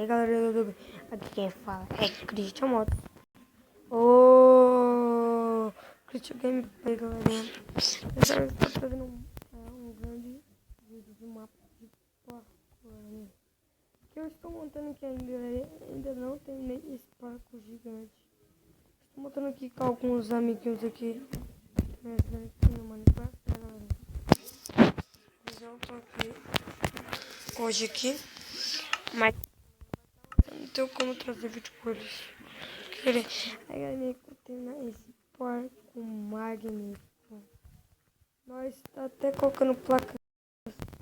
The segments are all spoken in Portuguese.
Aí galera do YouTube, aqui quem fala é Christian Moto. Ô, Christian Gameplay, galerinha. Eu estou fazendo um grande vídeo de mapa de parkour, né? Que eu estou montando aqui ainda não terminei esse parkour gigante. Estou montando aqui com alguns amiguinhos aqui. Aqui no Minecraft, né, galera? Eu tô aqui hoje aqui, mas não tenho como trazer vídeo com eles. Aí galera, terminar esse parkour magnífico. Nós tá até colocando placa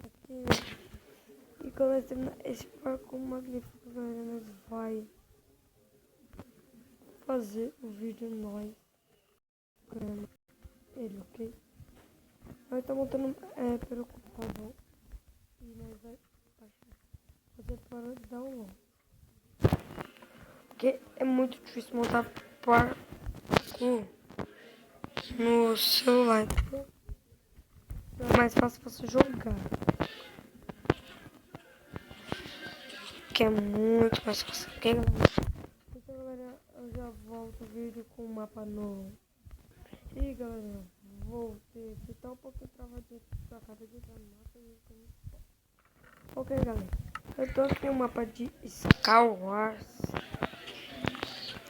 aqui, né? E quando nós terminar esse parkour magnífico, galera, nós vai fazer o vídeo nós grande ele, ok? Nós estamos montando pelo computador e nós vai fazer para download. Porque é muito difícil montar parkour no celular. É mais fácil você jogar. Que é muito mais fácil. Ok, galera? Então, galera, eu já volto o vídeo com um mapa novo. E galera, voltei. Tá um pouquinho travadinho aqui, eu acabei de entrar no mapa e tá muito foda. Ok, galera. Eu tô aqui no mapa de Star Wars.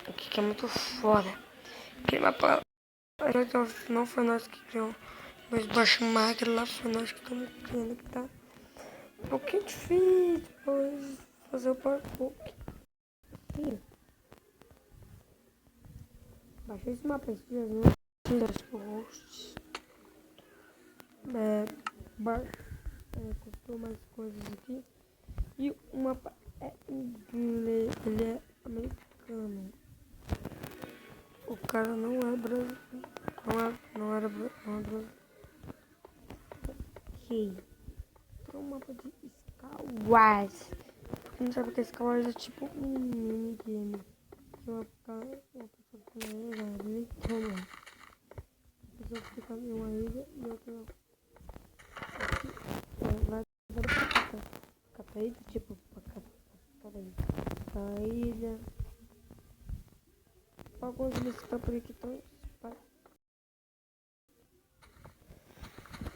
Aqui que é muito foda. Aquele mapa não foi nós que criamos. Mas baixo magro lá foi nós que estamos criando, que tá um pouquinho difícil depois fazer o parkour. Baixei esse mapa esses dias, não fiz os posts. Custou mais coisas aqui. E o mapa é inglês, ele é americano. O cara não é brasileiro. Não era brasileiro. Ok. Então o mapa de Star Wars. Quem não sabe o que é Star Wars é tipo um minigame. Que uma pessoa fica na ilha, literalmente. A pessoa fica em uma ilha e outra não. Vai pra cada ilha, tipo, pra cada ilha. Cada ilha. Alguns eles estão por aqui, estão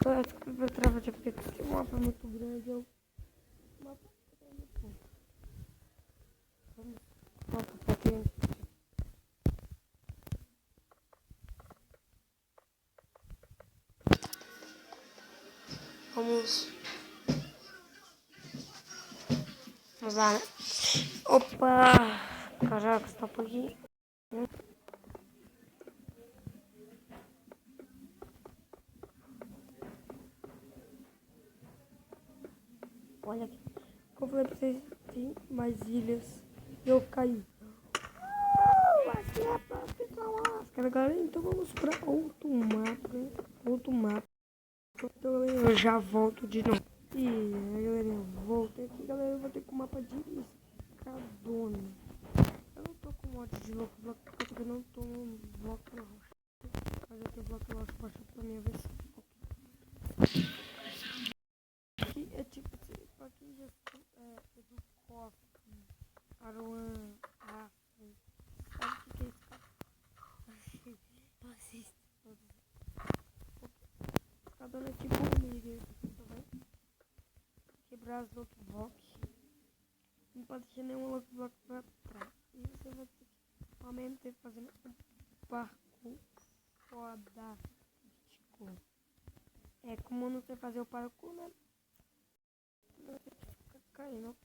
eu trava de porque o mapa é muito grande. O mapa é muito bom. Vamos voltar pra aqui. Vamos lá, né? Opa! Caraca, você tá por aqui. Olha aqui. Como eu falei pra vocês, tem mais ilhas. E eu caí. Aqui é pra ficar máscara, galera. Então vamos pra outro mapa. Outro mapa. Então, galera, eu já volto de novo. E aí, galera, eu voltei aqui, galera. Eu vou ter com o mapa de escadona. Eu não tô com mod de bloco porque eu não tô no bloco rocha. Mas eu tenho bloco rocha baixado pra minha versão. Aqui é tipo assim, pra quem já é do cofre, Aruan, Afro. Sabe o que é isso? Eu assisto todos. Escadona é tipo um mídia. Você vai quebrar as lockbox. Não pode deixar nenhum lockbox pra trás. E você vai ter que, ao mesmo tempo, fazendo um parkour fodástico. É como não sei fazer o parkour, né? Não tem que ficar caindo.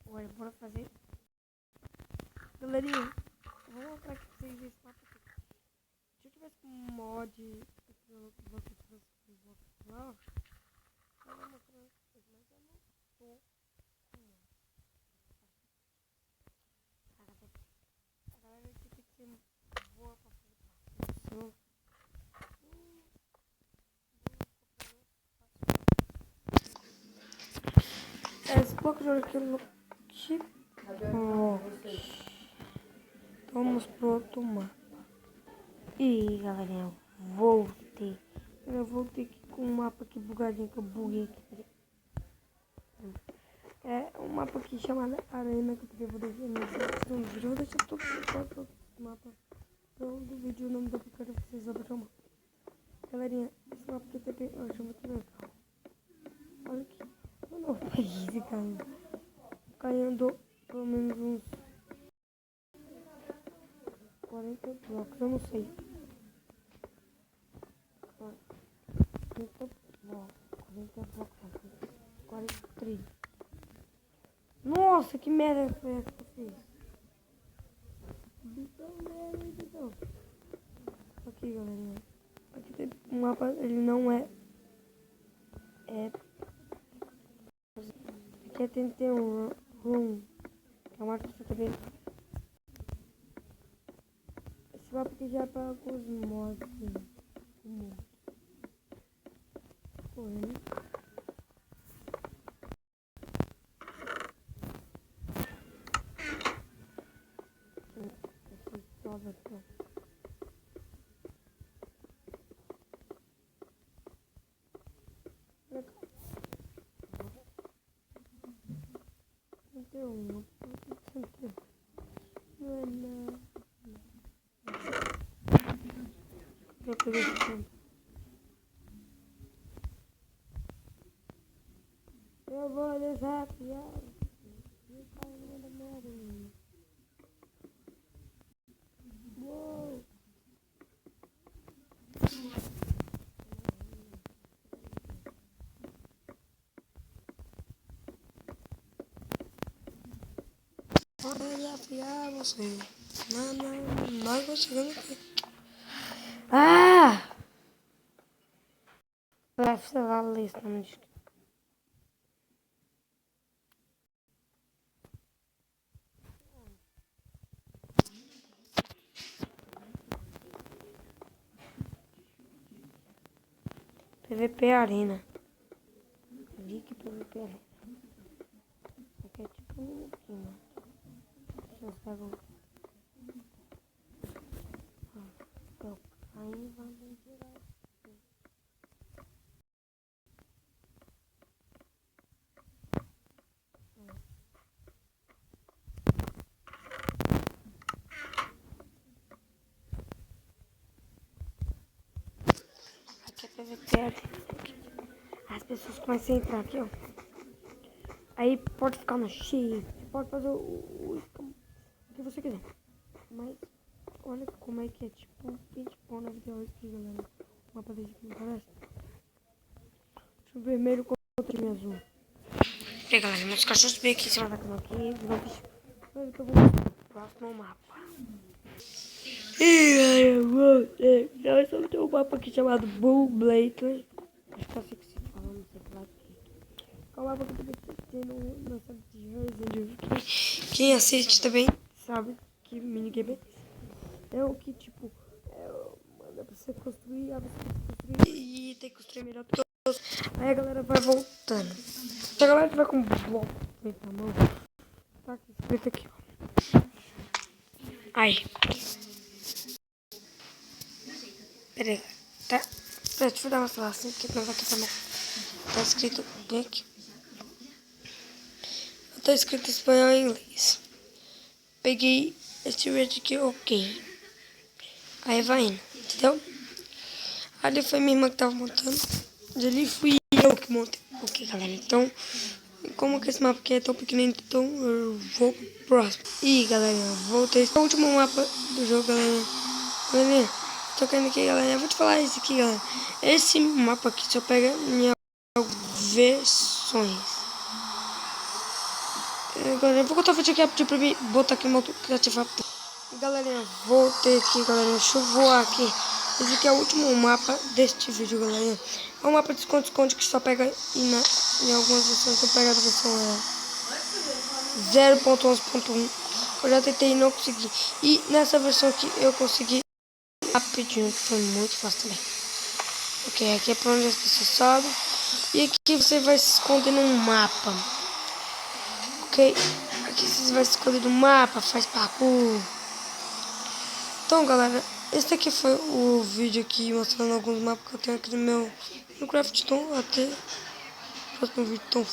Agora, bora fazer. Galerinha, vou mostrar aqui pra vocês esse mapa aqui. Se eu tivesse com um mod aqui no lockbox, eu tivesse com um bloco lá, eu vou mostrar pra vocês, mas eu não tô. A galera aqui tem que ser boa pra fazer parte. Esse bloco de ouro aqui no TikTok. Vamos pro outro mapa. E galerinha, voltei. Eu voltei aqui com um mapa aqui bugadinho que eu buguei aqui. É um mapa aqui chamado Arena, que eu também vou deixar na descrição do vídeo. Eu vou deixar todo o mapa do vídeo, o nome do que eu quero que vocês abram o mapa. Galerinha, esse mapa aqui também eu acho muito legal. Olha aqui. Eu não peguei esse carinha. O carinha andou pelo menos uns 40 blocos, eu não sei. 40 blocos, 43. Nossa, que merda foi essa que eu fiz? Então. Aqui, galerinha. Aqui tem um mapa, ele não é... Aqui é 31 room. É um mapa que você também... Esse mapa aqui já é para alguns mods. Correndo. Eu vou desafiar. Uou. Vou desafiar você. Não, nós vamos chegando aqui. Ah! Vai falar a lista, não diz. PVP Arena. Vi que PVP Arena. Aqui é tipo um minutinho. Deixa eu pegar aí vai me tirar. Aqui é PVP Arena. As pessoas começam a entrar aqui, ó. Aí pode ficar no X, pode fazer o que você quiser. Mas olha como é que é, tipo um paintball na vida real aqui, galera. O mapa desse aqui não parece. Deixa o vermelho contra o time azul. E aí, galera, meus cachorros bem aqui em cima da cama aqui. Eu tô pro próximo mapa. E galera, nós vamos ter um mapa aqui chamado Bull Blaker. Acho que é assim que se fala, não sei falar aqui. É um mapa que também tem no site de Resident Evil. Quem assiste também sabe que minigame é o que, tipo, manda pra você construir, e tem que construir melhor que todos. Aí a galera vai voltando. Se a galera tiver com um bloco na mão, tá aqui, escrito aqui, ó. Aí. Pera aí, tá? Deixa eu dar uma falar assim, porque não vai aqui também. Tá escrito bem aqui. Tá escrito em espanhol e inglês. Peguei esse red aqui, ok. Aí vai indo, entendeu? Ali foi minha irmã que tava montando. E ali fui eu que montei. Ok, galera, então... Como que esse mapa aqui é tão pequenininho, então eu vou pro próximo. E galera, voltei. Esse é o último mapa do jogo, galera. Galera, tô querendo aqui, galera. Eu vou te falar isso aqui, galera. Esse mapa aqui só pega em versões. Agora eu vou contar o vídeo aqui rapidinho pra mim botar aqui no modo criativo rápido. Galerinha, voltei aqui, galera. Deixa eu voar aqui. Esse aqui é o último mapa deste vídeo, galerinha. É um mapa de esconde-esconde que só pega em algumas versões. Eu pego a versão 0.11.1. Eu já tentei e não consegui. E nessa versão aqui eu consegui rapidinho, que foi muito fácil também. Ok, aqui é pra onde as pessoas sobem. E aqui você vai se esconder num mapa. Ok? Aqui você vai se esconder no mapa, faz parkour. Então, galera, esse aqui foi o vídeo aqui mostrando alguns mapas que eu tenho aqui no meu Craftstone. Até o próximo vídeo. Então,